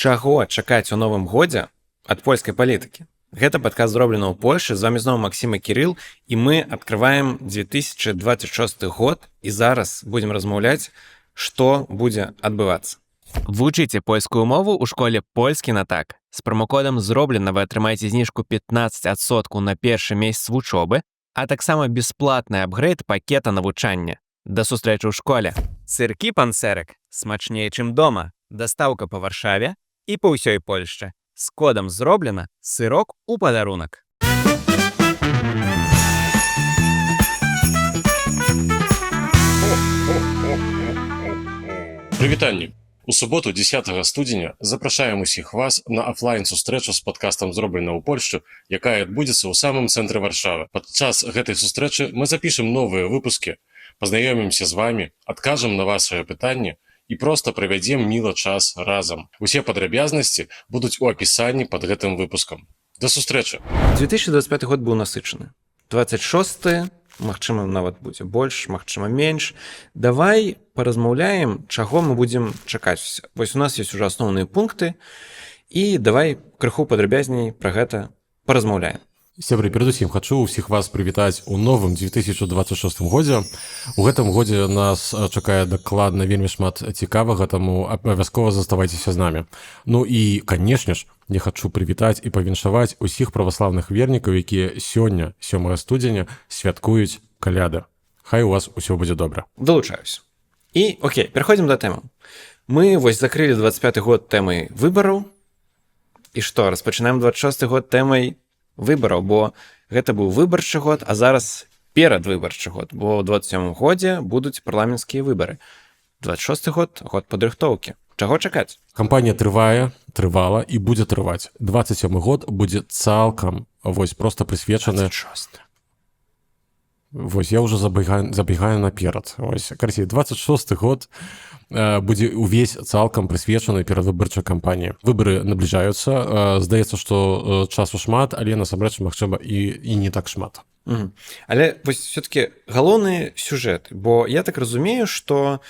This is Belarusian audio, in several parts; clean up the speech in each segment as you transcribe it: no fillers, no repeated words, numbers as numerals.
Чаго чакаць у новым годзе ад польскай палітыкі? Гэта падкаст зроблена ў Польшы, з вамі зноў Максім і Кірыл, і мы адкрываем 2026 год і зараз будзем размаўляць, што будзе адбывацца. Вучыце польскую мову ў школе «Польскі на так». З промакодам «Зроблена» вы атрымаеце зніжку 15% на першы месяц вучобы, а таксама бясплатны апгрэйд пакета навучання. Да сустрэчы ў школе. Сыркі панцэрак смачней, чым дома. Дастаўка па Варшаве і па ўсёй Польшчы. З кодам «Зроблена» сырок у падарунак. Прывітанні! У суботу, 10 студзеня, запрашаем усіх вас на офлайн-сустрэчу з падкастам «Зроблена ў Польшчы», якая адбудзецца ў самым цэнтры Варшавы. Падчас гэтай сустрэчы мы запішам новыя выпускі, пазнаёмімся з вамі, адкажам на вашыя пытанні і проста правядзем міла час разам. Усе падрабязнасці будуць у апісанні пад гэтым выпускам. Да сустрэчы! 2025 год быў насычаны. 26-й, магчыма, нават будзе больш, магчыма, менш. Давай паразмаўляем, чаго мы будзем чакаць. Вось у нас ёсць ужо асноўныя пункты, і давай крыху падрабязней пра гэта паразмаўляем. Сябры, перадусім хачу ўсіх вас прывітаць у новым 2026 годзе. У гэтым годзе нас чакае дакладна вельмі шмат цікавага, таму абавязкова заставайцеся з намі. Ну і, канешне ж, я хачу прывітаць і павіншаваць усіх праваслаўных вернікаў, якія сёння, 7 студзеня, святкуюць каляды. Хай у вас усё будзе добра. Далучаюсь. І, окей, пераходзім да тэмы. Мы вось закрылі 25 год тэмай выбараў. І што, распачынаем 26 год тэмай выбараў, бо гэта быў выбарчы год, а зараз перадвыбарчы год, бо ў 27 годзе будуць парламенцкія выбары. 26 год год падрыхтоўкі. Чаго чакаць? Кампанія трывала і будзе трываць. 27 год будзе цалкам вось проста прысвечаны. 26. Вось я ўжо забегаю наперад. Вось, карацей, 26 год будзе увесь цалкам прысвечаны перадвыбарчай кампаніі. Выбары набліжаюцца, здаецца, што часу шмат, але насамрэч, магчыма, і не так шмат. Але вось все-таки галоўны сюжэт, бо я так разумею, што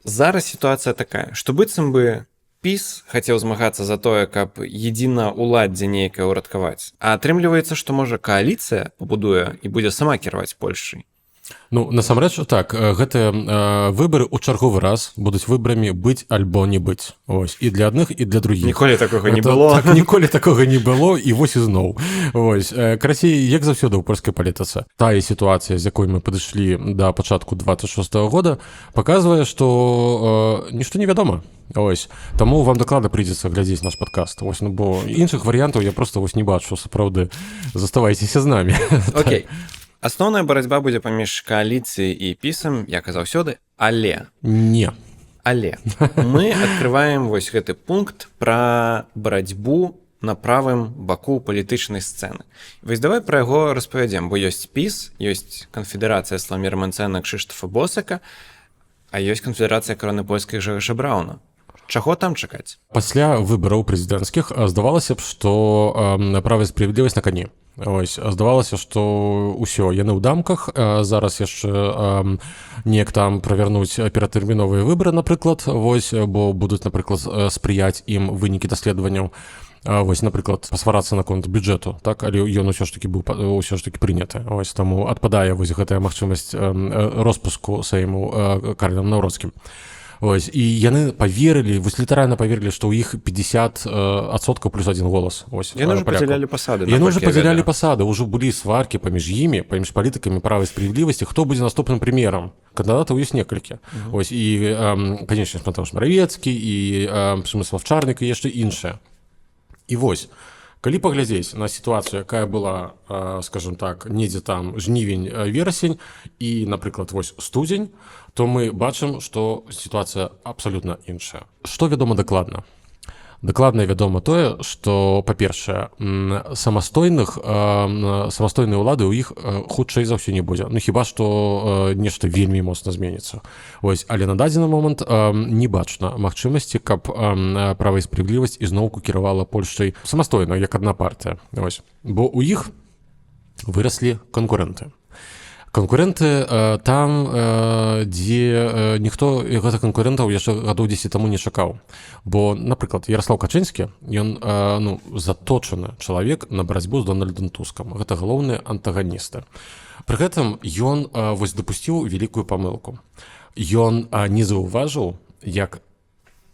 зараз сітуацыя такая, што быццам бы ПіС хацеў змагацца за тое, каб едзіна ўладдзе нейкае ўрадкаваць. А атрымліваецца, што можа кааліцыя пабудуе і будзе сама кіраваць Польшчай. Ну, насамрэч, так, гэтыя выбары ў чарговы раз будуць выбарамі быць альбо не быць. Ось, і для адных, і для другіх. Ніколі такога не было. Так, ніколі такога не было, і вось ізноў. Ось, карацей, як заўсёды ў польскай палітыцы. Тая сітуацыя, з якой мы падышлі да пачатку 26-го года, паказвае, што нішто невядома. Ось, таму вам дакладна прыйдзецца глядзець наш падкаст. Ось, ну, бо іншых варыянтаў я проста вось не бачу, сапраўды. Заставайцеся з намі. Окей. Асноўная барацьба будзе паміж кааліцыяй і ПіСам, як і заўсёды, але мы адкрываем вось гэты пункт пра барацьбу на правым баку палітычнай сцэны. Вось давай пра яго распавядзем, бо ёсць ПіС, ёсць канфедэрацыя Слаўміра Менцэна, Кшыштафа Босака, а ёсць канфедэрацыя кароны польскай Гжэгаша Брауна. Чаго там чакаць? Пасля выбараў прэзідэнцкіх здавалася б, што Права і справядлівасць на кані. Ось, здавалася, што ўсё, яны ў дамках, зараз яшчэ неяк там правярнуць перадтэрміновыя выбары, напрыклад, вось, бо будуць, напрыклад, спрыяць ім вынікі даследаванняў. Вось, напрыклад, пасварацца наконт бюджэту, так, але ён усё ж такі быў прыняты. Ось, таму адпадае вось гэтая магчымасць роспуску Сейму Карлем Наўроцкім. Ось, і яны паверылі, вось літаральна паверылі, што ў іх 50% плюс один голас. Ось, яны ўжо падзялялі пасады. Яны ўжо падзялялі пасады, ўжо былі сваркі паміж імі, паміж палітыкамі Права і справядлівасці, хто будзе наступным прэм'ерам. Кандыдатаў ёсць некалькі. Ось, і, канечне, Матэўш Маравецкі, і Przemysław Czarnek, і яшчэ іншыя. І вось, калі паглядзець на сітуацыю, якая была, скажем так, недзе там жнівень-верасень і, напрыклад, вось студзень, то мы бачым, што сітуацыя абсалютна іншая. Што вядома дакладна? Дакладна вядома тое, што, па-першае, самастойнай улады ў іх хутчэй за ўсё не будзе. Ну, хіба што нешта вельмі моцна зменіцца. Ось, але на дадзены момант не бачна магчымасці, каб Права і справядлівасць ізноўку кіравала Польшчай самастойна, як адна партыя. Ось. Бо ў іх выраслі канкурэнты. Канкурэнты там, дзе ніхто гэтых канкурэнтаў яшчэ гадоў 10 таму не чакаў. Бо, напрыклад, Ярослаў Качынскі, ён заточаны чалавек на барацьбу з Дональдам Тускам. Гэта галоўныя антаганісты. Пры гэтым ён дапусціў вялікую памылку. Ён не заўважыў, як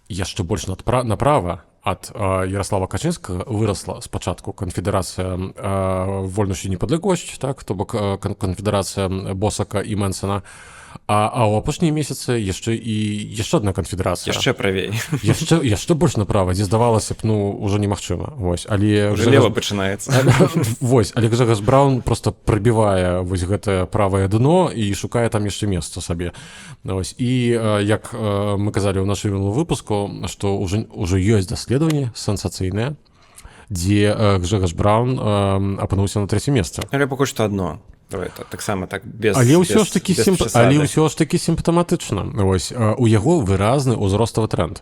яшчэ больш направа ад Ярослава Качынскага вырасла спачатку канфедэрацыя вольнасць і непадлегласць, так, то бок канфедэрацыя Босака і Мэнсона, а ў апошнія месяцы яшчэ адна канфедэрацыя. Яшчэ правей. Яшчэ больш направа, дзе здавалася б, ўжо немагчыма. Але лева пачынаецца. Але Гжэгаш Браўн проста прабівае гэтае правае дно і шукае там яшчэ месца сабе. І як мы казалі ў нашым выпуску, што ўжо ёсць даследаванні сенсацыйныя, дзе Гжэгаш Браўн апынуўся на 3-е месцы. Але пакуль што адно. Давай, таксама так без ўсё ж такі сімптаматычна. У яго выразны ўзроставы тренд.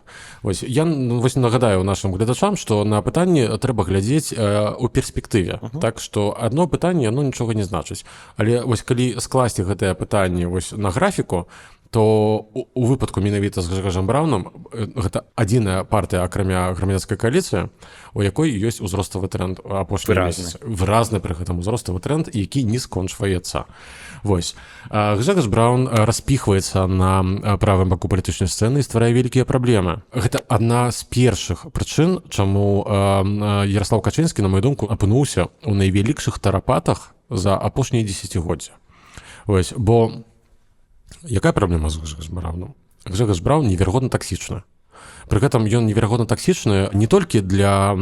Я нагадаю нашым гледачам, што на пытанні трэба глядзець у перспектыве. Так што адно пытанне нічога не значыць. Але калі скласці гэтае пытанне на графіку, то у выпадку менавіта з Гжэгашам Браўнам гэта адзіная партыя, акрамя грамадзянскай кааліцыі, у якой ёсць узроставы тренд апошні месяц. Выразны пры гэтым узроставы тренд, які не скончваецца. Гжэгаш Браўн распіхваецца на правым баку палітычнай сцэны і стварае вялікія праблемы. Гэта адна з першых прычын, чаму Ярослаў Качынскі, на маю думку, апынуўся ў найвялікшых тарапатах за апошнія дзесяцігоддзя. Бо якая праблема з Гжэгаш Браўнам? Гжэгаш Браўн неверагодна таксічны. Пры гэтым ён неверагодна таксічны не толькі для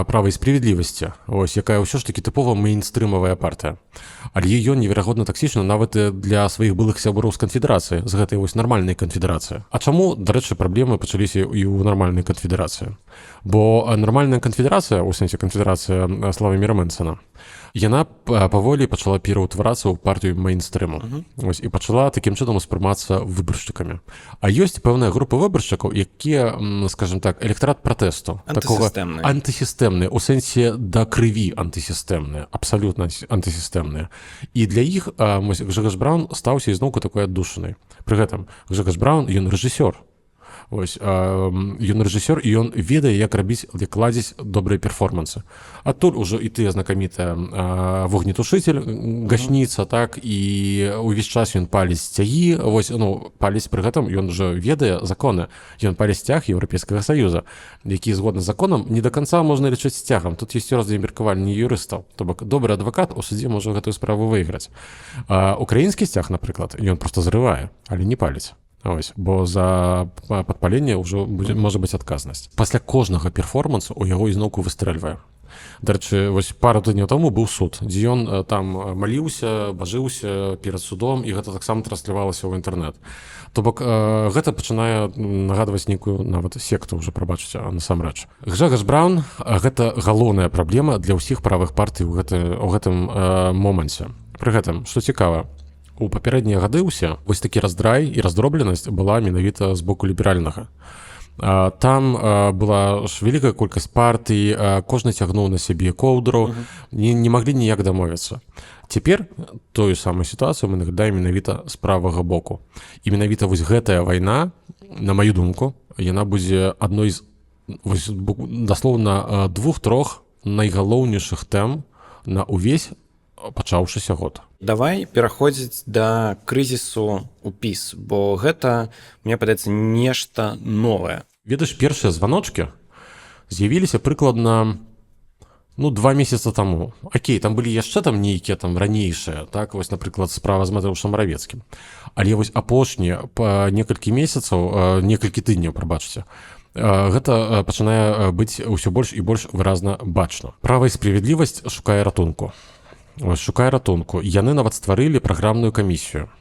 права і справядлівасці, якая ўсё ж такі тыпова мейнстрымавая партыя, але ён неверагодна таксічны нават для сваіх былых сяброў з канфедэрацыі, з гэтай нармальнай канфедэрацыі. А чаму, дарэчы, праблемы пачаліся і ў нармальнай канфедэрацыі? Бо нармальная канфедэрацыя, у сэнсе канфедэрацыя Славаміра Мэнсана, яна паволі пачала пераўтварацца ў партыю мейнстрыму. І пачала такім чынам успрымацца выбаршчыкамі. А ёсць пэўная група выбаршчыкаў, якія, скажем так, электарат пратэсту. Антысістэмныя, у сэнсе да крыві антысістэмныя, абсалютна антысістэмныя. І для іх Гжэгаш Браўн стаўся ізноўку такой аддушанай. Пры гэтым Гжэгаш Браўн, ён рэжысёр. Ён рэжысёр, і ён ведае, як ладзіць добрыя перформансы. Адтуль ужо і тыя знакамітыя вогнетушитель, гашніца, так, і ўвесь час ён паліць сцягі, паліць пры гэтым, ён ужо ведае законы. Ён паліць сцяг Еўрапейскага Саюза, які згодна з законам не да канца можна лічыць сцягам. Тут ёсць розныя меркаванні юрыстаў. То бок добры адвакат у судзе можа гэтую справу выйграць. Украінскі сцяг, напрыклад, ён проста зрывае, але не паліць. Бо за падпаленне ўжо можа быць адказнасць. Пасля кожнага перформансу у яго ізноўку выстрэльвае. Дарэчы, пару тыдняў таму быў суд, дзе ён там маліўся, бажыўся перад судом, і гэта таксама транслявалася ў інтэрнэт. То бок гэта пачынае нагадваць нейкую нават секту, ўжо прабачыце, насамрэч. Гжэгаш Браўн — гэта галоўная праблема для ўсіх правых партый у гэтым моманце. Пры гэтым, што цікава, у папярэднія гады ўсе такі раздрай і раздробленасць была менавіта з боку ліберальнага. Там была ж вялікая колькасць партый, кожны цягнуў на сябе коўдру, не маглі ніяк дамовіцца. Цяпер тую самую сітуацыю мы нагадаем менавіта з правага боку. І менавіта гэтая вайна, на маю думку, яна будзе адной з даслоўна 2-3 найгалоўнейшых тэм на ўвесь пачаўшыся год. Давай пераходзіць да крызісу ў ПіС, бо гэта, мне падаецца, нешта новае. Ведаеш, першыя званочкі з'явіліся прыкладна 2 месяца таму. Окей, там былі яшчэ нейкія ранейшыя, так, напрыклад, справа з Матэушам Маравецкім. Але апошнія некалькі месяцаў, некалькі тыдняў, прабачце, гэта пачынае быць усё больш і больш выразна бачна. Права і справядлівасць шукае ратунку. Яны нават стварылі праграмную камісію.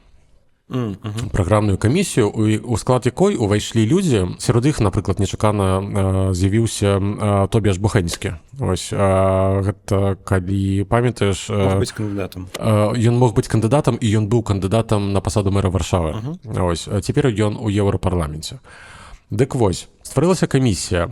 Праграмную камісію, у склад якой увайшлі людзі, сярод іх, напрыклад, нечакана з'явіўся Тобіяш Бухенскі. Гэта, калі памятаеш... Мог быць кандыдатам. Ён мог быць кандыдатам, і ён быў кандыдатам на пасаду мэра Варшавы. Цяпер ён у Еўрапарламенце. Дык стварылася камісія,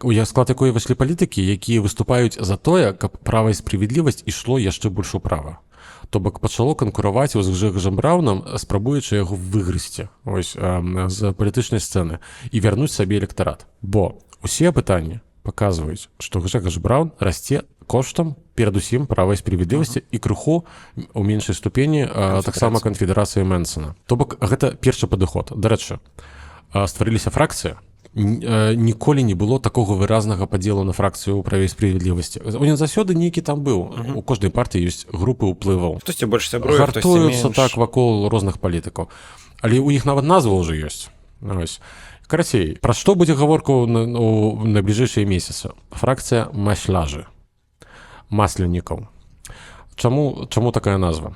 у склад якой выйшлі палітыкі, якія выступаюць за тое, каб права і справядлівасць ішло яшчэ больш управа. То бок пачало канкураваць з Гжэгаджам Браўнам, спрабуючы яго выгрызці з палітычнай сцэны і вярнуць сабе электарат. Бо усе апытанні паказваюць, што Гжэгадж Браўн расце коштам перадусім права і справядлівасці і крыху у меншай ступені таксама канфедэрацыі Мэнсона. То бок гэта першы падыход. Дарэчы, стварыліся фракцыі, ніколі не было такога выразнага падзелу на фракцыю ў праве і справядлівасці. Ён заўсёды нейкі там быў. У кожнай партыі ёсць групы ўплываў. Хтосьці больш сябруе, хтосьці гартуюцца менш. так вакол розных палітыкаў. Але ў іх нават назва ўжо ёсць. Карацей, пра што будзе гаворка ў найбліжэйшыя месяцы? Фракцыя масляжы, маслянікаў. Чаму такая назва?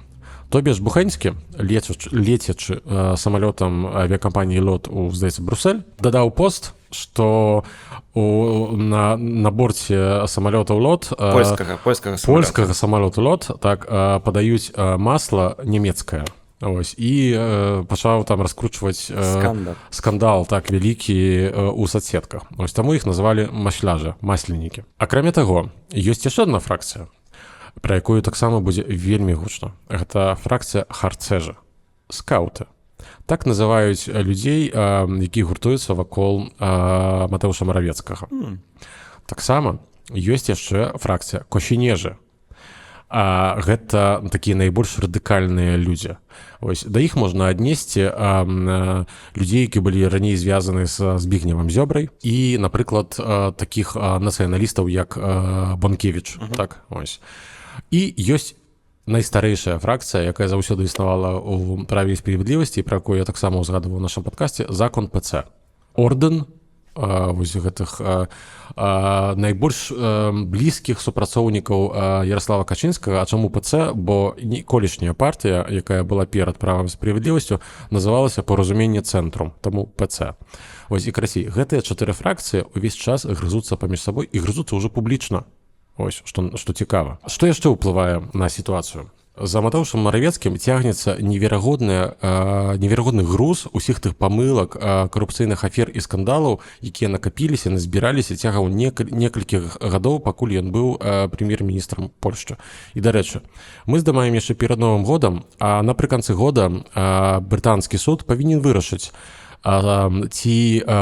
Тобіш Бухэнскі, лецячы самалётам авіякампаніі «Лот» у, здаецца, Бруссель, дадаў пост, што на борце самалётаў «Лот» польскага самалёту «Лот» так падаюць масла нямецкае. І пачаў там раскручваць скандал так вялікі ў соцсетках. Таму іх назвалі масляжы, масленнікі. Акрамя таго, ёсць яшчэ адна фракцыя, пра якую таксама будзе вельмі гучна. Гэта фракцыя харцэжы, скауты. Так называюць людзей, які гуртуюцца вакол Матэуша Маравецкага. Таксама ёсць яшчэ фракцыя кощенежы. Гэта такія найбольш радыкальныя людзі. Да іх можна аднесці людзей, які былі раней звязаны з Збігневым Зёбрай і, напрыклад, такіх нацыяналістаў, як Бонкевіч. І ёсць найстарэйшая фракцыя, якая заўсёды існавала ў праве і справядлівасці, пра якую я таксама ўзгадываў у нашым падкасці, закон ПЦ. Ордэн гэтых найбольш блізкіх супрацоўнікаў Ярослава Качынскага. А чаму ПЦ? Бо колішняя партыя, якая была перад правам і справядлівасцю, называлася «Паразуменне цэнтрум», таму ПЦ. І карацей, гэтыя 4 фракцыі ўвесь час грызуцца паміж сабой і грызуцца ўжо публічна. Што цікава. Што яшчэ ўплывае на сітуацыю? За Матэушам Маравецкім цягнецца неверагодны груз усіх тых памылак, карупцыйных афер і скандалаў, якія накапіліся, назбіраліся цягам некалькіх гадоў, пакуль ён быў прэм'ер-міністрам Польшчы. І, дарэчы, мы здымаем яшчэ перад Новым годам, а напрыканцы года брытанскі суд павінен вырашыць, ці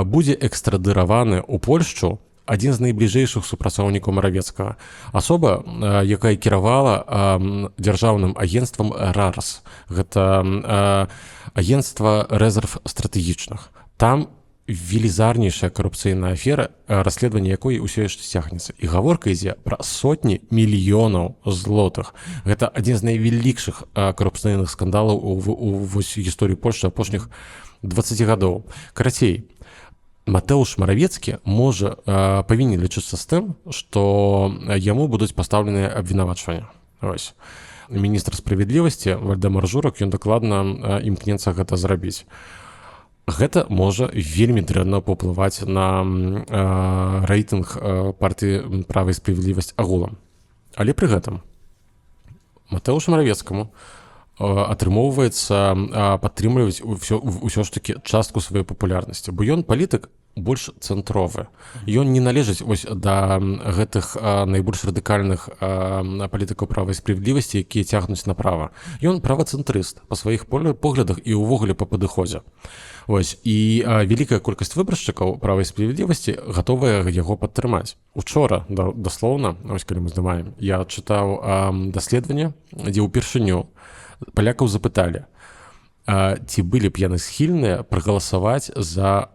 будзе экстрадыраваны ў Польшчу адзін з найбліжэйшых супрацоўнікаў Маравецкага. Асоба, якая кіравала дзяржаўным агенцтвам РАРС. Гэта агенцтва рэзерв стратэгічных. Там велізарнейшая карупцыйная афера, расследаванне якой усё яшчэ цягнецца. І гаворка ідзе пра сотні мільёнаў злотых. Гэта адзін з найвялікшых карупцыйных скандалаў у гісторыі Польшчы апошніх 20 гадоў. Карацей, Матэуш Маравецкі павінен лічыцца з тым, што яму будуць пастаўленыя абвінавачванні. Міністр справядлівасці Вальдэмар Журак, ён дакладна імкнецца гэта зрабіць. Гэта можа вельмі дрэнна паўплываць на рэйтынг партыі «Права і справядлівасць» агулам. Але пры гэтым Матэушу Маравецкаму атрымоўваецца падтрымліваць ўсё ж такі частку сваёй папулярнасці, бо ён палітык больш цэнтровы. Ён не належыць да гэтых найбольш радыкальных палітыкаў права і справядлівасці, якія цягнуць направа. Ён правацэнтрыст па сваіх поглядах і ўвогуле па падыходзе. І вялікая колькасць выбаршчыкаў права і справядлівасці гатовая яго падтрымаць. Учора, даслоўна, калі мы здымаем, я чытаў даследаванне, дзе ўпершыню палякаў запыталі, ці былі б яны схільныя прагаласаваць за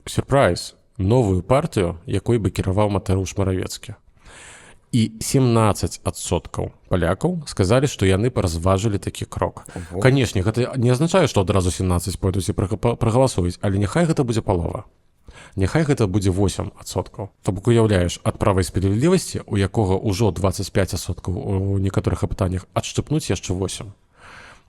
сюрпрайз, новую партыю, якой бы кіраваў Матэуш Маравецкі. І 17% палякаў сказалі, што яны паразважылі такі крок. Канешне, гэта не азначае, што адразу 17 пойдуць і прагаласуюць, але няхай гэта будзе палова. Няхай гэта будзе 8%. То бок уяўляеш, ад права і справядлівасці, у якога ўжо 25% у некаторых апытаннях, адшчыпнуць яшчэ 8%.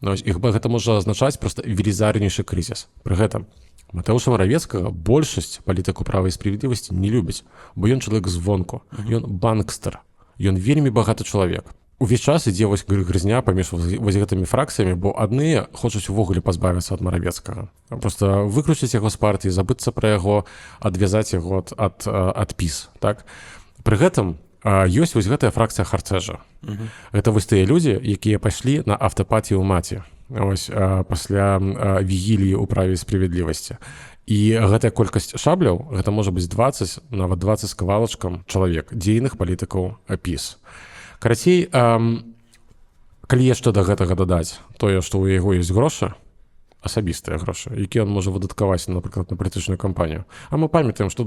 Гэта можа азначаць проста велізарнейшы крызіс. Пры гэтым Матэуша Маравецкага большасць палітыку права і справядлівасці не любіць, бо ён чалавек звонку, ён банкстер, ён вельмі багаты чалавек. Увесь час ідзе грызня паміж гэтымі фракцыямі, бо адныя хочуць увогуле пазбавіцца ад Маравецкага. Проста выкруціць яго з партыі, забыцца пра яго, адвязаць яго ад ПіС. Пры гэтым ёсць гэтая фракцыя харцэжа. Гэта вось тыя людзі, якія пайшлі на автапатію маці пасля вігіліі ў праве і справядлівасці. І гэтая колькасць шабляў, гэта можа быць 20, нават 20 з кавалачкам чалавек, дзейных палітыкаў ПіС. Карацей, калі яшчэ да гэтага дадаць тое, што ў яго ёсць грошы, асабістыя грошы, які ён можа выдаткаваць, напрыклад, на палітычную кампанію. А мы памятаем, што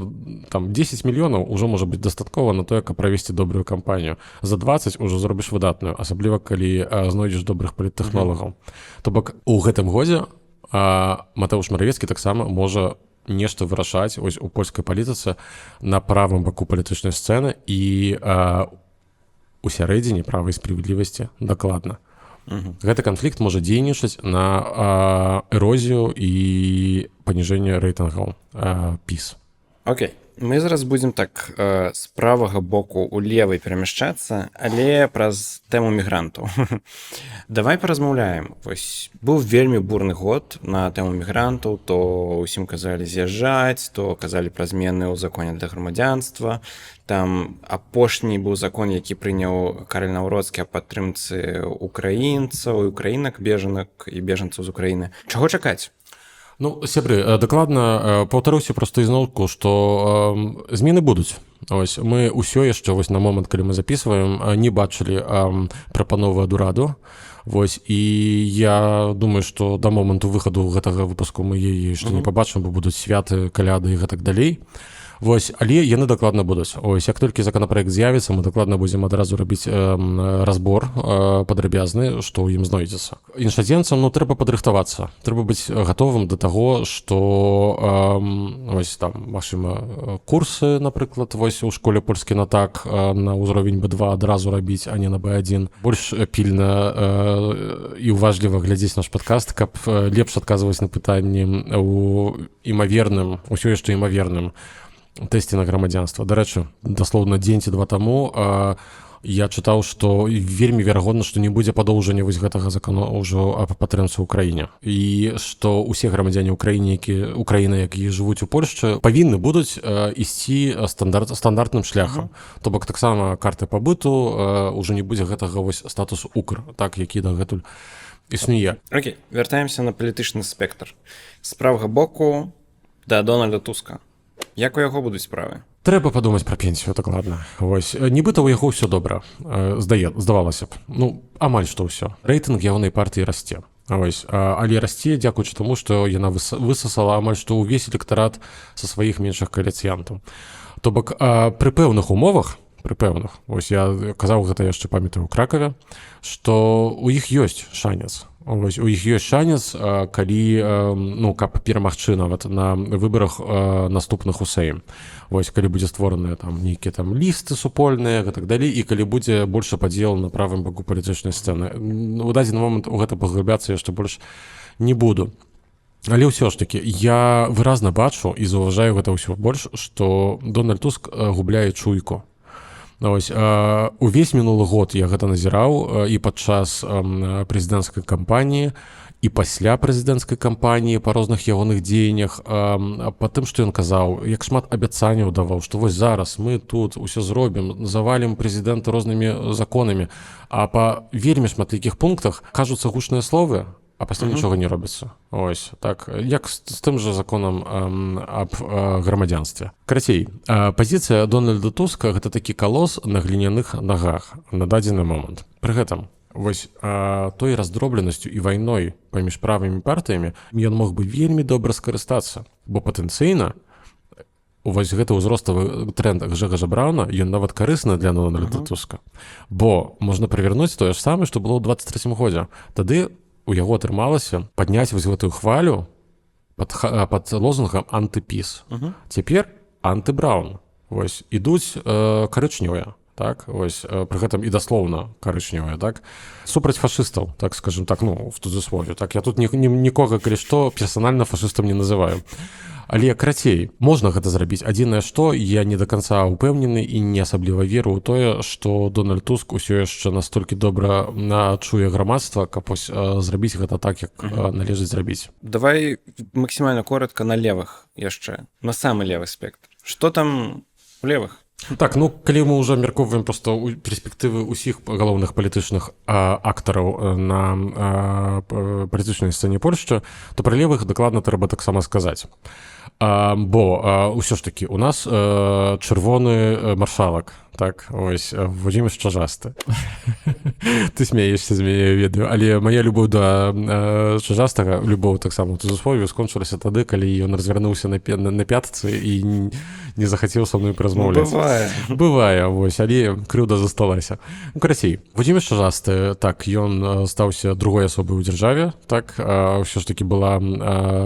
там 10 мільёнаў ўжо можа быць дастаткова на тое, каб правесці добрую кампанію. За 20 ўжо зробіш выдатную, асабліва калі знойдзеш добрых паліттэхнолагаў. То бок у гэтым годзе Матэуш Маравецкі таксама можа нешта вырашаць ось у польскай палітыцы на правым баку палітычнай сцэны і у сярэдзіне права і справядлівасці дакладна. Гэты канфлікт можа дзейнічаць на эрозію і паніжэнне рэйтынгаў ПіС. Окей. Мы зараз будзем так з правага боку ў левый перамяшчацца, але праз тэму мігрантаў. Давай паразмаўляем. Вось быў вельмі бурны год на тэму мігрантаў, то ўсім казалі з'язджаць, то казалі пра змены ў законе для грамадзянства. Там апошні быў закон, які прыняў Караль Наўродскі аб падтрымцы украінцаў і украінак, бежанак і бежанцаў з Украіны. Чаго чакаць? Ну, сябры, дакладна паўтаруся проста ізноўку, што змены будуць. Ось мы ўсё яшчэ вось на момант, калі мы запісваем, не бачылі прапановы ад ураду. Вось і я думаю, што да моманту выхаду гэтага выпуску мы яе яшчэ не пабачым, бо будуць святы, каляды і гэтак далей. Вось, але яны дакладна будуць. Ось, як толькі законапраект з'явіцца, мы дакладна будзем адразу рабіць разбор падрабязны, што ў ім знойдзецца. Іншадзенцам, трэба падрыхтавацца. Трэба быць гатовым да таго, што ось там, магчыма, курсы, напрыклад, вось у школе польскі на так на ўзровень B2 адразу рабіць, а не на B1. Больш пільна і уважліва глядзець наш падкаст, каб лепш адказваць на пытанні ў імаверным, усё яшчэ імаверным тэсце на грамадзянства. Дарэчы, даслоўна дзень ці два таму я чытаў, што вельмі верагодна, што не будзе падоўжання вось гэтага закона ўжо аб падтрымцы ў краіне. І што ўсе грамадзяне ўкраіны, якія жывуць у Польшчы, павінны будуць ісці стандартным шляхам. То бок таксама карты пабыту ўжо не будзе гэтага вось статусу укр, так, які дагэтуль існуе. Окей, вяртаемся на палітычны спектр. З правага боку да Дональда Туска. Як у яго будуць справы? Трэба падумаць пра пенсію, дакладна. Вось, нібыта ў яго ўсё добра, здавалася б. Амаль што ўсё. Рэйтынг ягонай партыі расце. Вось, але расце дзякуючы таму, што яна высасала амаль што ўвесь электарат са сваіх меншых кааліцыянтаў. То бок пры пэўных умовах, вось я казаў гэта яшчэ памятаю ў Кракаве, што у іх ёсць шанец. Вось, у іх ёсць шанец, калі, каб перамагчы нават на выбарах наступных у Сейм. Вось, калі будзе створаныя там нейкія там лісты супольныя, гэтак далей, і калі будзе больше падзел на правым баку палітычнай сцэны. У дадзены момант у гэта паглыбляцца яшчэ больш не буду. Але ўсё ж такі, я выразна бачу і заўважаю гэта ўсё больш, што Дональд Туск губляе чуйку. Ось, увесь мінулы год я гэта назіраў і падчас прэзідэнцкай кампаніі, і пасля прэзідэнцкай кампаніі па розных ягоных дзеяннях, па тым, што ён казаў, як шмат абяцанняў даваў, што вось зараз мы тут усё зробім, завалім прэзідэнта рознымі законамі, а па вельмі шматлікіх пунктах кажуцца гучныя словы, а пасля нічога не робіцца. Ось, так, як з тым жа законам аб грамадзянстве. Карацей, пазіцыя Дональда Туска гэта такі калос на гліняных нагах на дадзены момант. Пры гэтым, вось той раздробленасцю і вайной паміж правымі партыямі ён мог бы вельмі добра скарыстацца, бо патэнцыйна вось гэты ўзроставы тренд Гжэгажа Брауна, ён нават карысны для Дональда Туска. Бо можна правярнуць тое ж самае, што было ў 23-м годзе. Тады у яго атрымалася падняць вось гэтую хвалю пад лозунгам антыпіс. Цяпер антыбраун. Вось, ідуць карычнёвыя, так, вось, пры гэтым і даслоўна карычнёвыя, так, супраць фашыстаў, так, скажем так, в тузуслове, так, я тут нікога, калі што, персанальна фашыстам не называю. Але, карацей, можна гэта зрабіць. Адзінае што, я не да канца ўпэўнены і не асабліва веру ў тое, што Дональд Туск усё яшчэ настолькі добра чуе грамадства, каб зрабіць гэта так, як належыць зрабіць. Давай максімальна коротка на левых яшчэ, на самы левы спектр. Што там у левых? Так, ну калі мы ўжо абмяркоўваем проста перспектывы ўсіх галоўных палітычных актараў на палітычнай сцэне Польшчы, то пра левых дакладна трэба таксама сказаць. Бо ўсё ж такі у нас чырвоны маршалак, так, ось Владзімір Чажасты. Ты смеешся з мяне, ведаю, але мая любоў да Чажастага, любоў таксама тузусфобію скончылася тады, калі ён развярнуўся на пятцы і не захацеў са мной паразмаўляць. Бывае, вось, але крыўда засталася. Ну, карацей, Владзімір Чажасты, так, ён стаўся другой асобай у дзяржаве, так, ўсё ж такі была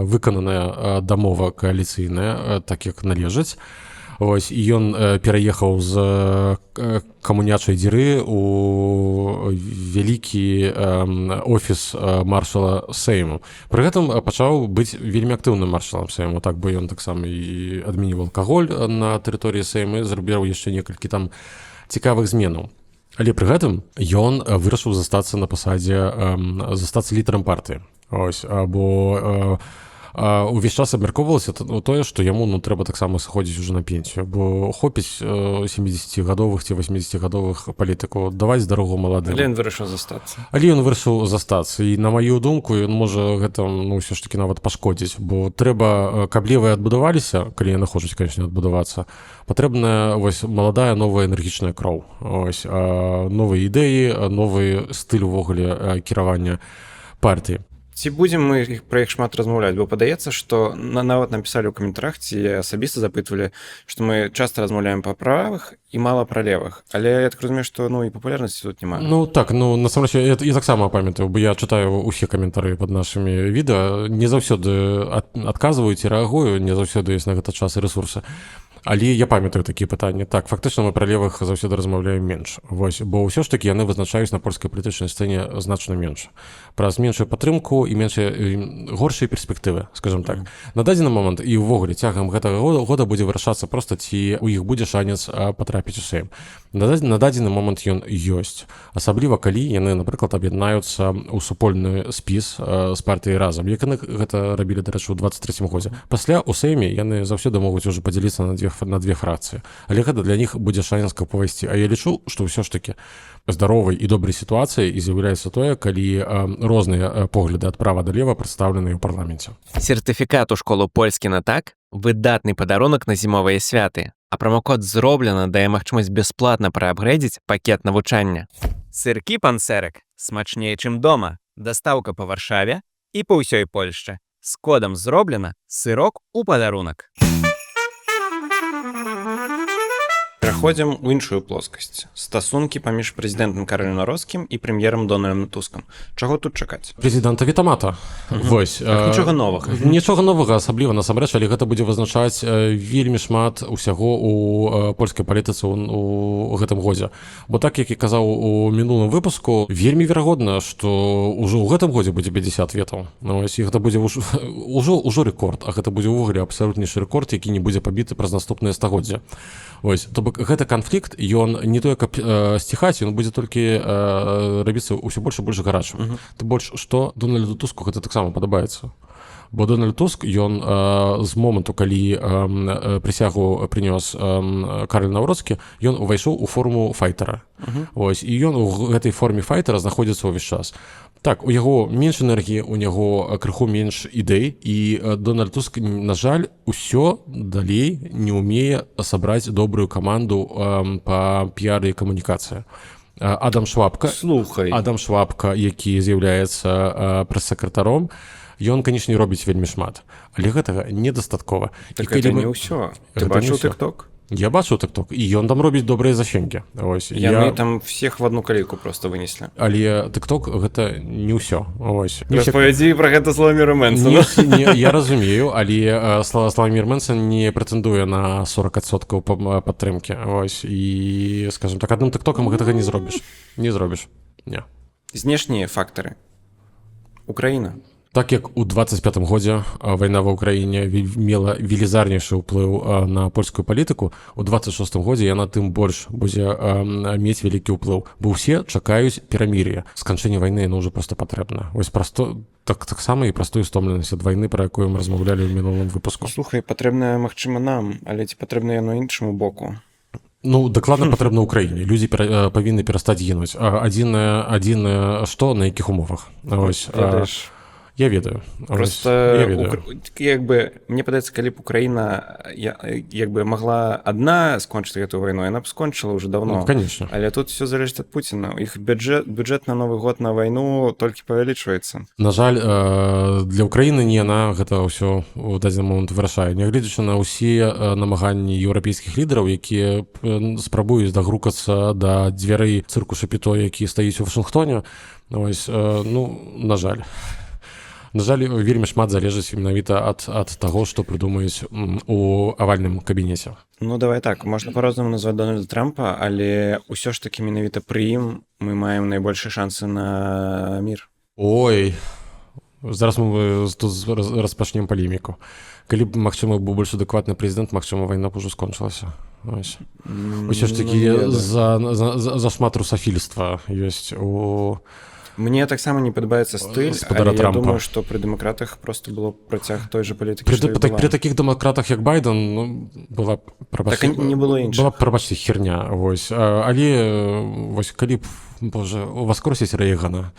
выкананая дамова кааліцыйная, так як належыць. Ось, і ён пераехаў з камунячай дзіры у вялікі офіс маршала Сейму. Пры гэтым пачаў быць вельмі актыўным маршалам Сейму, так бы ён таксама і адмяніў алкаголь на тэрыторыі Сейму, зрабіў яшчэ некалькі там цікавых зменаў. Але пры гэтым ён вырашыў застацца на пасадзе, застацца лідарам партыі. Ось, бо увесь час абмяркоўвалася тое, што яму трэба таксама сыходзіць ужо на пенсію, бо хопіць 70-гадовых ці 80-гадовых палітыкаў даваць дарогу маладым. Але ён вырашыў застацца. Але ён вырашыў застацца, і на маю думку ён можа гэта ўсё ж такі нават пашкодзіць, бо трэба, каб левыя адбудаваліся, калі яны хочуць, канечне, адбудавацца, патрэбная вось маладая новая энергічная кроў, ось новыя ідэі, новы стыль увогуле кіравання партыі. Ці будзем мы пра іх шмат размаўляць, бо падаецца, што нават напісалі ў каментарах, ці асабіста запытвалі, што мы часта размаўляем па правых і мала пра левых. Але я так разумею, што і папулярнасці тут няма. Ну так, насамрэч я таксама памятаю, бо я чытаю ўсе каментары пад нашымі відэа, не заўсёды адказваюць і рэагую, не заўсёды ёсць на гэта час і рэсурсы. Але я памятаю такія пытанні. Так, фактычна мы пра левых заўсёды размаўляем менш. Вось, бо ўсё ж такі яны вызначаюць на польскай палітычнай сцэне значна менш. Праз меншую падтрымку і горшыя перспектывы, скажем так. На дадзены момант і ўвогуле цягам гэтага года будзе вырашацца проста, ці у іх будзе шанец патрапіць у Сейм. На дадзены момант ён ёсць. Асабліва калі яны, напрыклад, аб'яднаюцца ў супольны спіс з партыяй разам, як яны гэта рабілі, дарэчы, у 23-м годзе. Пасля у Сейме яны заўсёды могуць ужо падзяліцца на две фракцыі. Але гэта для них будзе шанец, каб павайсці. А я лічу, што ўсё ж такі здаровай і добрай сітуацыяй і з'яўляецца тое, калі розныя погляды ад права да лева прадстаўленыя ў парламенце. Сертыфікат у школу польскі на так выдатны падарунак на зімовыя святы, а промокод зроблена дае магчымасць бясплатна праапгрэдзіць пакет навучання. Сыркі пансэрак смачней, чым дома. Дастаўка па Варшаве і па ўсёй Польшчы. З кодам зроблена сырок у падарунак. Пераходзім у іншую плоскасць. Стасункі паміж прэзідэнтам Каролем Навроцкім і прэм'ерам Дональдам Тускам. Чаго тут чакаць? Прэзідэнта Вітамата. Вось. Нічога новага. Нічога новага асабліва, насамрэч, але гэта будзе вызначаць вельмі шмат усяго у польскай палітыцы у гэтым годзе. Бо так, як і казаў у мінулым выпуску, вельмі верагодна, што ўжо ў гэтым годзе будзе 50 ветаў. І гэта будзе ўжо рэкорд, а гэта будзе ўвогуле абсалютнейшы рэкорд, які не будзе пабіты праз наступныя стагоддзя. Вось, то бок гэты канфлікт, ён не тое, каб сціхаць, ён будзе толькі рабіцца ўсё больш і больш гарачым. Тым больш, што Дональду Туску гэта таксама падабаецца. Бо Дональд Туск, ён з моманту, калі прысягу прынёс Кароль Навроцкі, ён увайшоў у форму файтера. Вось, і ён у гэтай форме файтера знаходзіцца ўвесь час. Так, у яго менш энергіі, у яго крыху менш ідэй, і Дональд Туск, на жаль, усё далей не ўмее сабраць добрую каманду па піары і камунікацыі. Адам Швабка, які з'яўляецца прэс-сакратаром, ён, канечне, робіць вельмі шмат, але гэтага недастаткова. Так гэта не ўсё. Ты бачыў TikTok? Я бачыў TikTok, і ён там робіць добрыя зачынкі. Яны там всех в одну калейку просто вынеслі. Але TikTok гэта не ўсё. Распавядзі пра гэта Славоміра Мэнсона. Я разумею, але Славомір Мэнсон не прэтэндуе на 40% падтрымкі. І, скажем так, адным TikTokам гэтага не зробіш. Не зробіш. Не. Знешнія фактары. Украіна. Так як у 25-м годзе вайна ва ўкраіне мела велізарнейшы ўплыў на польскую палітыку, у 26-м годзе яна тым больш будзе мець вялікі ўплыў, бо ўсе чакаюць перамір'я. Сканчэнне вайны яно ўжо проста патрэбна. Вось таксама і простую стомленасць ад вайны, пра якую мы размаўлялі ў мінулым выпуску. Слухай, патрэбна, магчыма, нам, але ці патрэбна яно іншаму боку? Ну, дакладна патрэбна ўкраіне. Людзі павінны перастаць гінуць. Адзінае што, на якіх умовах? Ось, я ведаю. Просто як бы мне падаецца, калі б Украіна як бы магла адна скончыць гэтую вайну, яна б скончыла ўжо даўно. Ну, конечно. Але тут все залежыць ад Пуціна. Іх бюджэт на Новы год на вайну толькі павялічваецца. На жаль, для Украіны не яна гэта ўсё ў дадзены момант вырашае. Нягледзячы на ўсе намаганні еўрапейскіх лідараў, якія спрабуюць дагрукацца да дзвярэй цырку Шапіто, які стаіць у Вашынгтоне, ось, ну, на жаль. На жаль, вельмі шмат залежыць менавіта ад таго, што прыдумаюць у авальным кабінеце. Ну, давай так, можна па-рознаму назваць Дональда Трампа, але ўсё ж такі менавіта пры ім мы маем найбольшыя шансы на мір. Ой, зараз мы тут распачнем палеміку. Калі б, магчыма, быў больш адэкватны прэзідэнт, магчыма, вайна б ужо скончылася. Усё ж такі за шмат русафільства ёсць у... Мне таксама не падабаецца стыль, але я думаю, што пры дэмакратах просто было працяг той же палітыкі, што і была. Пры такіх дэмакратах, як Байден, ну, была, прабачце, так не было іншых. Была, прабачце, херня, вось. Але, вось, калі б, боже, уваскросіць Рэйгана,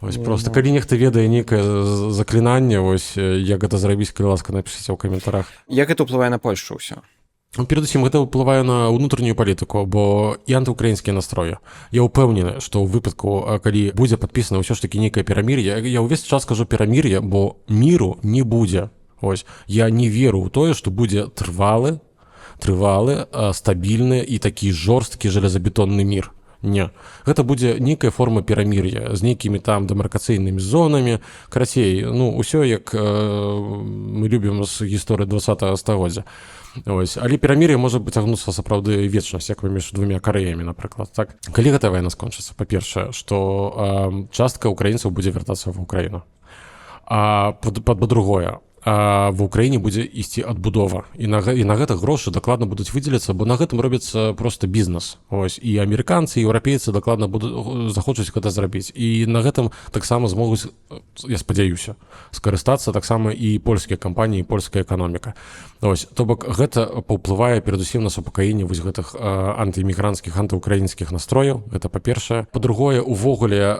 вось, просто, калі нехта ведае нейкае заклінанне, вось, як гэта зрабіць, калі ласка, напішыце ў каментарах. Як гэта ўплывае на Польшчу ўсё? Перадусім, гэта ўплывае на ўнутраннюю палітыку, бо і антыукраінскія настроі. Я ўпэўнены, што ў выпадку, калі будзе падпісана ўсё ж такі нейкае перамір'е, я ўвесь час кажу перамір'е, бо міру не будзе. Ось, я не веру ў тое, што будзе трывалы, стабільны і такі жорсткі жалезабетонны мір. Не. Гэта будзе нейкая форма перамір'я з нейкімі там дэмаркацыйнымі зонамі. Карацей, ну, ўсё, як мы любім з гісторыі 20-го стагоддзя. Ось. Але перамір'е можа цягнуцца сапраўды вечнасць, як паміж двумя Карэямі, напрыклад. Так? Калі гэтая вайна скончыцца? Па-першае, што частка украінцаў будзе вяртацца в Украіну. А па-другое, в Украіне будзе ісці адбудова. І на гэта грошы дакладна будуць выдзеляцца, бо на гэтым робіцца проста бізнес. Ось. І амерыканцы, і еўрапейцы дакладна захочуць гэта зрабіць. І на гэтым таксама змогуць, я спадзяюся, скарыстацца таксама і польскія кампаніі, і польская эканоміка. Ось. То бок гэта паўплывае перадусім на супакаенне вось гэтых антыімігранцкіх, антыукраінскіх настрояў. Гэта па-першае. Па-другое, увогуле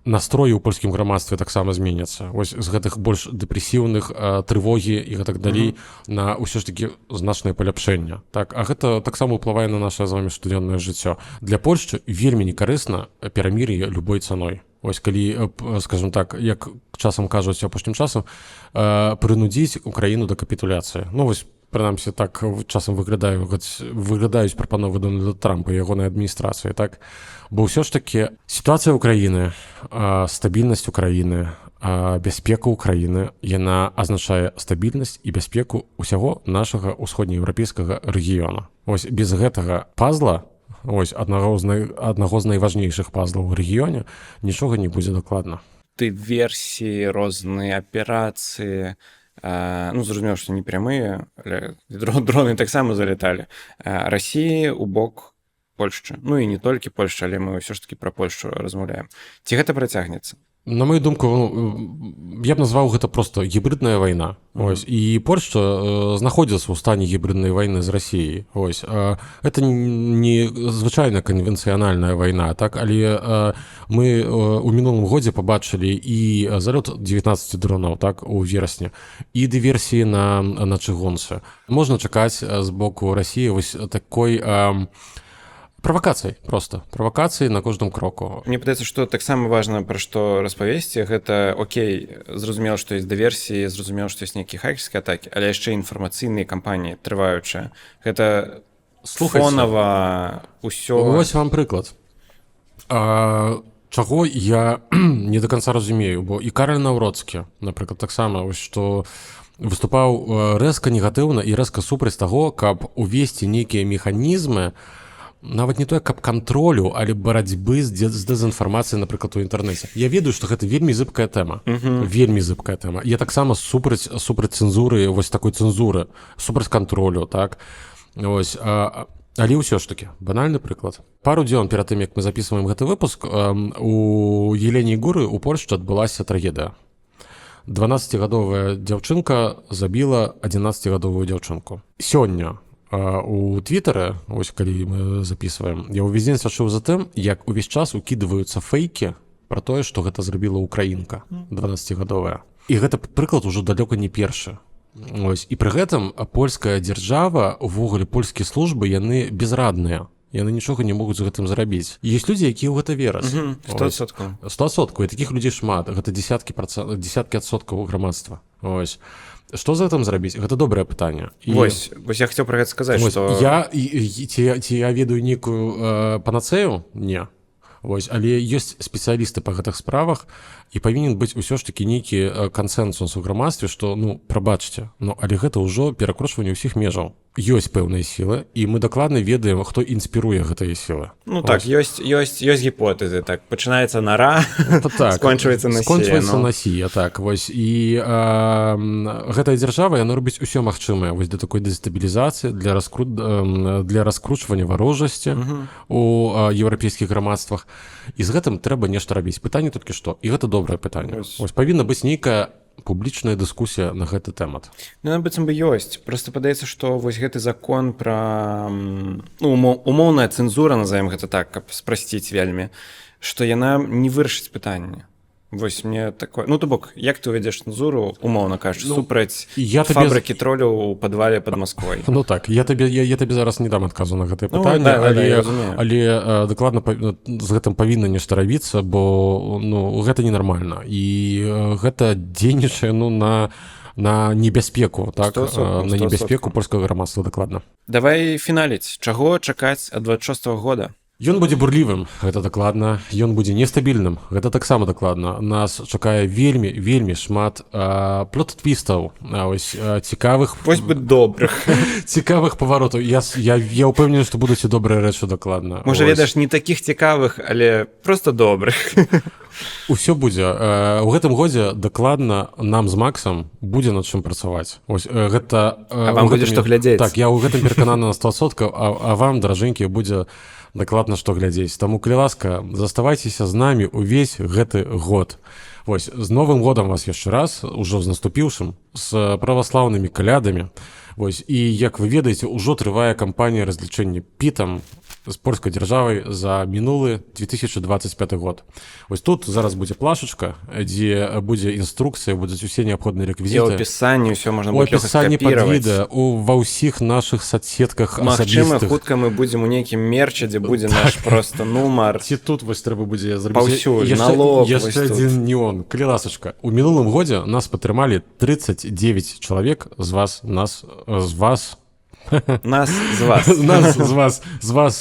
настроі ў польскім грамадстве таксама зменяцца. Ось з гэтых больш дэпрэсіўных, трывогі і гэтак далей на ўсё ж такі значнае паляпшэнне. Так? А гэта таксама ўплывае на нашае з вамі штодзённае жыццё. Для Польшчы вельмі некарысна перамір'е любой цаной. Ось калі, скажем так, як часам кажуць апошнім часам, прынудзіць Украіну да капітуляцыі. Ну вось, прынамсі, так часам выглядаюць прапановы Дональда Трампа і ягонай адміністрацыі, так? Бо ўсё ж такі сітуацыя ўкраіны, стабільнасць Украіны, бяспека Украіны, яна азначае стабільнасць і бяспеку ўсяго нашага ўсходнееўрапейскага рэгіёна. Ось без гэтага пазла, ось аднаго з найважнейшых пазлаў у рэгіёне, нічога не будзе дакладна. Ты версіі, розныя аперацыі, ну, зразумела, што не прямыя, але дроны таксама залеталі. Расіі ў бок Польшчы. Ну і не толькі Польшча, але мы ўсё ж такі пра Польшчу размаўляем. Ці гэта працягнецца? На мою думку, я б назваў гэта проста гібридная вайна. Ось. І Польшча знаходзіцца ў стане гібриднай вайны з Расіяй. Ось. Гэта не звычайна канвенцыянальная вайна, так? Але мы ў мінулым годзе пабачылі і залёт 19 дронаў, так, у верасні, і дыверсіі на чыгунцы. Можна чакаць з боку Расіі вось такой правакацый, просто правакацыі на кожным кроку. Мне падаецца, што таксама важна пра што распавесці. Гэта окей, зразумела, што ёсць дыверсіі, зразумела, што ёсць нейкія хакерскія атакі, але яшчэ інфармацыйныя кампаніі трываючыя. Гэта фонава ўсё. Вось вам прыклад. Чаго я не до конца разумею, бо і Караль Наўроцкі, напрыклад, таксама, што выступаў рэзка негатыўна і рэзка супраць таго, каб увесці нейкія механізмы, нават не тое, каб кантролю, але барацьбы з дэзінфармацыяй, напрыклад, у інтэрнэце. Я ведаю, што гэта вельмі зыбкая тэма. Вельмі зыбкая тэма. Я таксама супраць цэнзуры, вось такой цэнзуры, супраць кантролю, так? Вось, але ўсё ж такі, банальны прыклад. Пару дзён перад тым, як мы запісваем гэты выпуск, у Еленей Гуры ў Польшчы адбылася трагедыя. 12-гадовая дзяўчынка забіла 11-гадовую дзяўчынку. Сёння у твітары, вось калі мы записываем, я ўвесь дзень сачыў за тым, як увесь час укідваюцца фейкі пра тое, што гэта зрабіла украінка 12гадовая. І гэта прыклад ужо далёка не першы. Ось. І пры гэтым польская дзяржава, увогуле польскія службы, яны безрадныя. Яны нічога не могуць з гэтым зрабіць. Ёсць людзі, якія ў гэта вераць. 100%. 100%. І такіх людзей шмат. Гэта дзесяткі адсоткаў грамадства. Ось. Што з гэтым зрабіць? Гэта добрае пытанне. Вось я хацеў пра гэта сказаць, што... Ці я ведаю нейкую панацею? Не. Вось. Але ёсць спецыялісты па гэтых справах, і павінен быць усё ж такі нейкі кансэнсус у грамадстве, што, прабачце, але гэта ўжо перакручванне ўсіх межаў. Ёсць пэўныя сілы, і мы дакладна ведаем, хто інспіруе гэтыя сілы. Так, ёсць гіпотэзы, так, пачынаецца на ра, скончваецца на сі. Скончваецца на сі, так, вось. І гэтая дзяржава, яна робіць усё магчымае, вось, для такой дэстабілізацыі, для раскручвання варожасці у еўрапейскіх грамадствах. І з гэтым трэба нешта рабіць. Пытанне толькі што, і гэта добрае пытанне. Вось, павінна быць нейкая публічная дыскусія на гэты тэмат. Быццам бы ёсць. Просто падаецца, што вось гэты закон пра умоўная цэнзура, назовем гэта так, каб спрасціць вельмі, што яна не вырашыць пытанне. Вось мне такое... то бок, як ты увядзеш цэнзуру, умоўна кажучы, супраць фабрыкі троляў у падвале пад Масквой? Так, я табе зараз не дам адказу на гэтае пытанне, але дакладна з гэтым павінна нешта рабіцца, бо гэта ненармальна. І гэта дзейнічае на небяспеку, так? На небяспеку польскага грамадства, дакладна. Давай фіналіць. Чаго чакаць ад 26-го года? Ён будзе бурлівым, гэта дакладна. Ён будзе нестабільным, гэта таксама дакладна. Нас чакае вельмі шмат плот-твістаў, цікавых... Вось бы добрых. Цікавых паваротаў. Я ўпэўнены, што будуць і добрыя рэчы дакладна. Можа, ведаеш, не такіх цікавых, але просто добрых. Усё будзе. У гэтым годзе дакладна нам з Максам будзе над чым працаваць. Гэта... А вам будзе што глядзець. Так, я ў гэтым перакананы на 100%, а вам, даражэнькія, будзе дакладна што глядзець. Таму, калі ласка, заставайцеся з намі ўвесь гэты год. Вось, з Новым годам вас яшчэ раз, ужо з наступіўшым, з праваслаўнымі калядамі. Вось, і, як вы ведаеце, ужо трывае кампанія разлічэння пітам з польскай дзяржавай за мінулы 2025 год. Вось тут зараз будзе плашачка, дзе будзе інструкцыя, будуць усе неабходныя рэквізіты. І ў апісанні ўсё можна будзе скапіраваць. Пад відэа, ва ўсіх нашых соцсетках асабістых. Магчыма, хутка мы будзем у нейкім мерчы, дзе будзе наш просто нумар. Ці тут вось трэба будзе зрабіць. Паўсюль, налог. Яшчэ адзін неон. Калі ласачка, у мінулым годзе нас падтрымалі 39 чалавек з вас,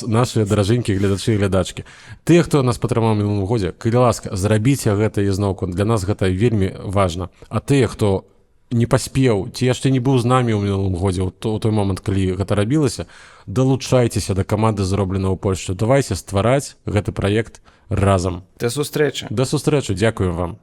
нашыя даражэнькія гледачы і глядачкі. Тыя, хто нас падтрымаў у мінулым годзе, калі ласка, зрабіце гэта ізноўку. Для нас гэта вельмі важна. А тыя, хто не паспеў, ці яшчэ не быў з намі ў мінулым годзе, у той момант, калі гэта рабілася, далучайцеся да каманды «Зроблена ў Польшчы». Давайце ствараць гэты праект разам. Да сустрэчы. Да сустрэчы. Дзякую вам.